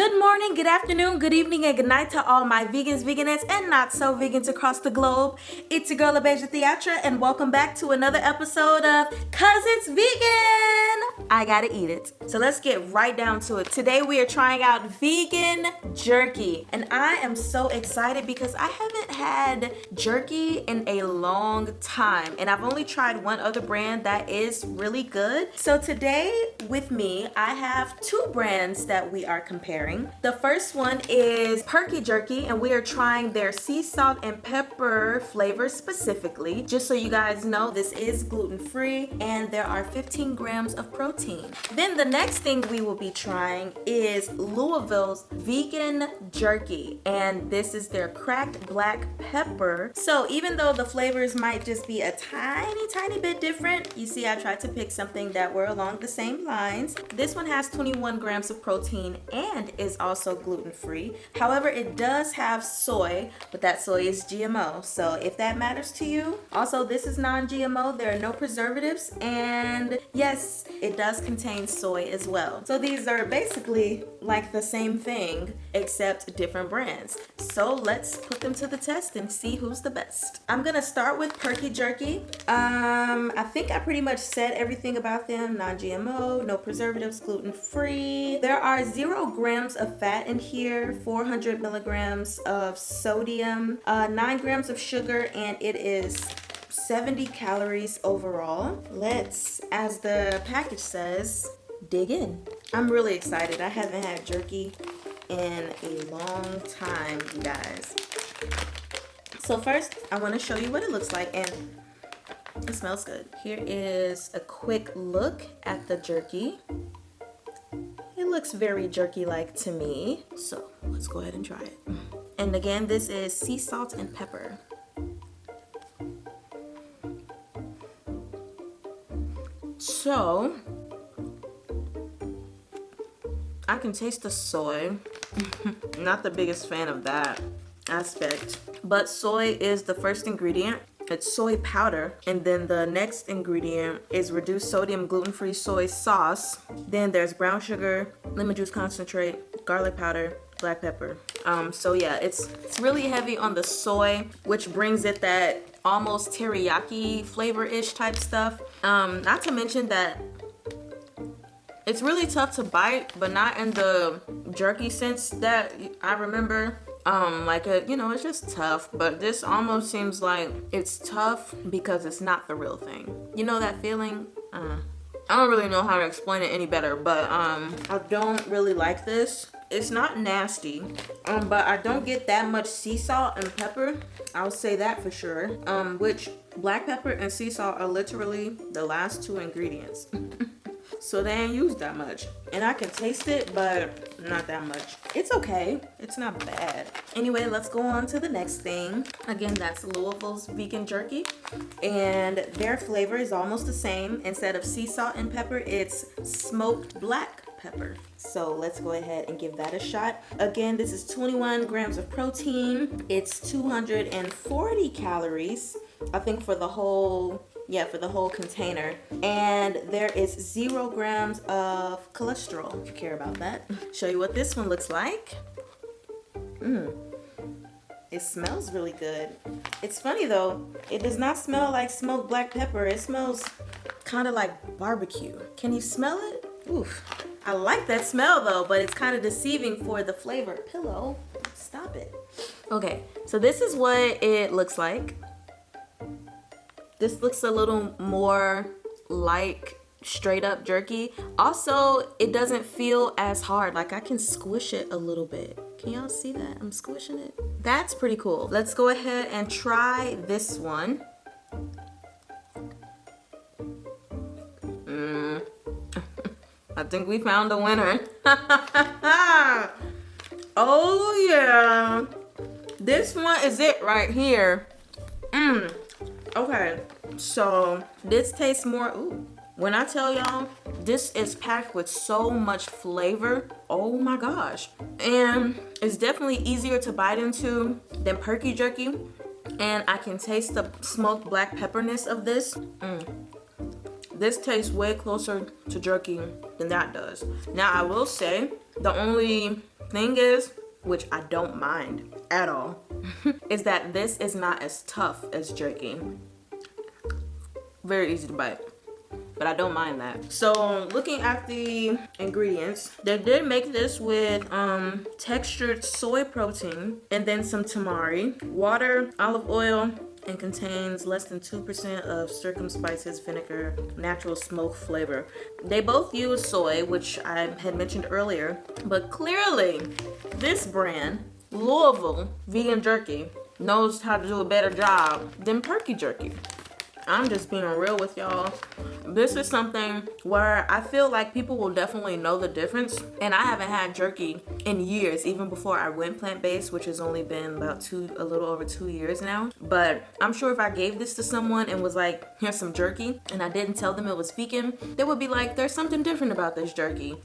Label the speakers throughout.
Speaker 1: Good morning, good afternoon, good evening, and good night to all my vegans, veganettes, and not so vegans across the globe. It's your girl Abeje TheAtre, and welcome back to another episode of Cause It's Vegan. I gotta eat it. So let's get right down to it. Today we are trying out vegan jerky, and I am so excited because I haven't had jerky in a long time, and I've only tried one other brand that is really good. So today with me, I have two brands that we are comparing. The first one is Perky Jerky, and we are trying their sea salt and pepper flavor specifically. Just so you guys know, this is gluten-free and there are 15 grams of protein. Then the next thing we will be trying is Louisville's Vegan Jerky, and this is their cracked black pepper. So even though the flavors might just be a tiny bit different, you see I tried to pick something that were along the same lines. This one has 21 grams of protein and is also gluten-free. However, it does have soy, but that soy is GMO. So if that matters to you. Also, this is non-GMO. There are no preservatives, and yes, it does contain soy as well. So these are basically like the same thing except different brands. So let's put them to the test and see who's the best. I'm gonna start with Perky Jerky. I think I pretty much said everything about them. Non-GMO, no preservatives, gluten-free. There are 0 grams of fat in here, 400 milligrams of sodium, 9 grams of sugar, and it is 70 calories overall. Let's, as the package says, dig in. I'm really excited. I haven't had jerky in a long time, you guys. So first, I want to show you what it looks like, and it smells good. Here is a quick look at the jerky. It looks very jerky-like to me. So let's go ahead and try it. And again, this is sea salt and pepper. So I can taste the soy. Not the biggest fan of that aspect, but soy is the first ingredient. It's soy powder, and then the next ingredient is reduced sodium gluten-free soy sauce. Then there's brown sugar, lemon juice concentrate, garlic powder, black pepper. So yeah, it's really heavy on the soy, which brings it that almost teriyaki flavor-ish type stuff. Not to mention that it's really tough to bite, but not in the jerky sense that I remember. It's just tough, but this almost seems like it's tough because it's not the real thing. You know that feeling? I don't really know how to explain it any better, but I don't really like this. It's not nasty, but I don't get that much sea salt and pepper. I'll say that for sure. Which black pepper and sea salt are literally the last 2 ingredients. So they ain't used that much. And I can taste it, but not that much. It's okay. It's not bad. Anyway, let's go on to the next thing. Again, that's Louisville's Vegan Jerky. And their flavor is almost the same. Instead of sea salt and pepper, it's smoked black pepper. So let's go ahead and give that a shot. Again, this is 21 grams of protein. It's 240 calories, I think, for the whole container. And there is 0 grams of cholesterol, if you care about that. Show you what this one looks like. It smells really good. It's funny though, it does not smell like smoked black pepper. It smells kind of like barbecue. Can you smell it? Oof. I like that smell though, but it's kind of deceiving for the flavor. Pillow, stop it. Okay, so this is what it looks like. This looks a little more like straight up jerky. Also, it doesn't feel as hard. Like I can squish it a little bit. Can y'all see that? I'm squishing it. That's pretty cool. Let's go ahead and try this one. I think we found a winner. Oh yeah. This one is it right here. Okay, so this tastes more, when I tell y'all, this is packed with so much flavor. Oh my gosh. And it's definitely easier to bite into than Perky Jerky. And I can taste the smoked black pepperness of this. This tastes way closer to jerky than that does. Now I will say, the only Thing is, which I don't mind at all, is that this is not as tough as jerky. Very easy to bite, but I don't mind that. So looking at the ingredients, they did make this with textured soy protein and then some tamari, water, olive oil, and contains less than 2% of circumspices, vinegar, natural smoke flavor. They both use soy, which I had mentioned earlier, but clearly this brand, Louisville Vegan Jerky, knows how to do a better job than Perky Jerky. I'm just being real with y'all. This is something where I feel like people will definitely know the difference. And I haven't had jerky in years, even before I went plant-based, which has only been about a little over 2 years now. But I'm sure if I gave this to someone and was like, here's some jerky, and I didn't tell them it was vegan, they would be like, there's something different about this jerky.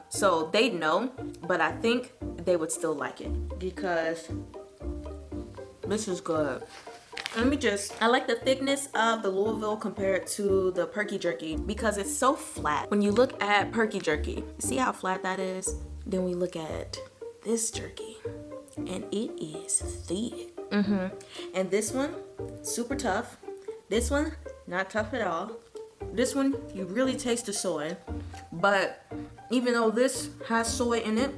Speaker 1: So they'd know, but I think they would still like it because this is good. I like the thickness of the Louisville compared to the Perky Jerky because it's so flat. When you look at Perky Jerky, see how flat that is? Then we look at this jerky and it is thick. And this one, super tough. This one, not tough at all. This one, you really taste the soy. But even though this has soy in it,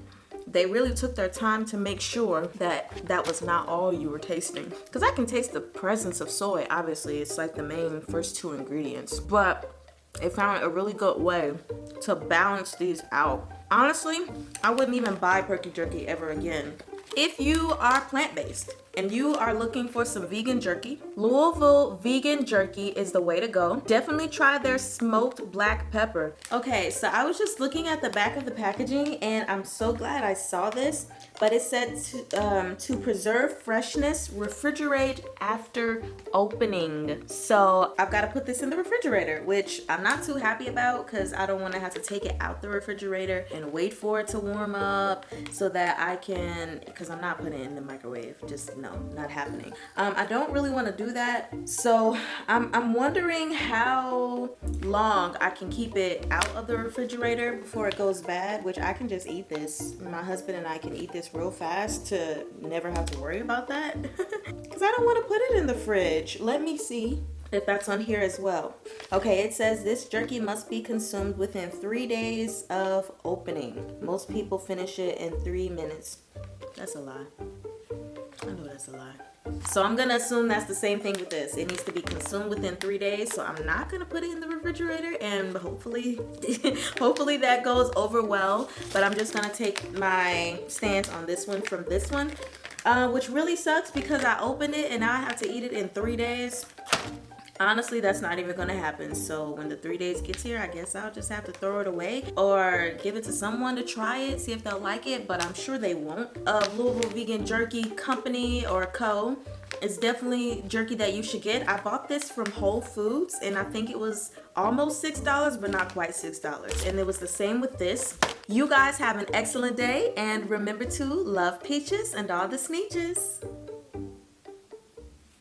Speaker 1: they really took their time to make sure that that was not all you were tasting. Because I can taste the presence of soy, obviously. It's like the main first two ingredients. But they found a really good way to balance these out. Honestly, I wouldn't even buy Perky Jerky ever again. If you are plant-based and you are looking for some vegan jerky, Louisville Vegan Jerky is the way to go. Definitely try their smoked black pepper. Okay, so I was just looking at the back of the packaging and I'm so glad I saw this, but it said to preserve freshness, refrigerate after opening. So I've got to put this in the refrigerator, which I'm not too happy about because I don't want to have to take it out the refrigerator and wait for it to warm up so that I can, because I'm not putting it in the microwave. Just no, not happening. I don't really want to do that. So I'm wondering how long I can keep it out of the refrigerator before it goes bad, which I can just eat this. My husband and I can eat this real fast to never have to worry about that. Because I don't want to put it in the fridge. Let me see if that's on here as well. Okay, it says this jerky must be consumed within 3 days of opening. Most people finish it in 3 minutes. That's a lie. I know that's a lie. So I'm gonna assume that's the same thing with this. It needs to be consumed within 3 days. So I'm not gonna put it in the refrigerator, and hopefully, hopefully that goes over well. But I'm just gonna take my stance on this one from this one, which really sucks because I opened it and now I have to eat it in 3 days. Honestly, that's not even gonna happen. So when the 3 days gets here, I guess I'll just have to throw it away or give it to someone to try it, see if they'll like it, but I'm sure they won't. Louisville Vegan Jerky Company or Co. It's definitely jerky that you should get. I bought this from Whole Foods and I think it was almost $6, but not quite $6. And it was the same with this. You guys have an excellent day and remember to love peaches and all the sneeches.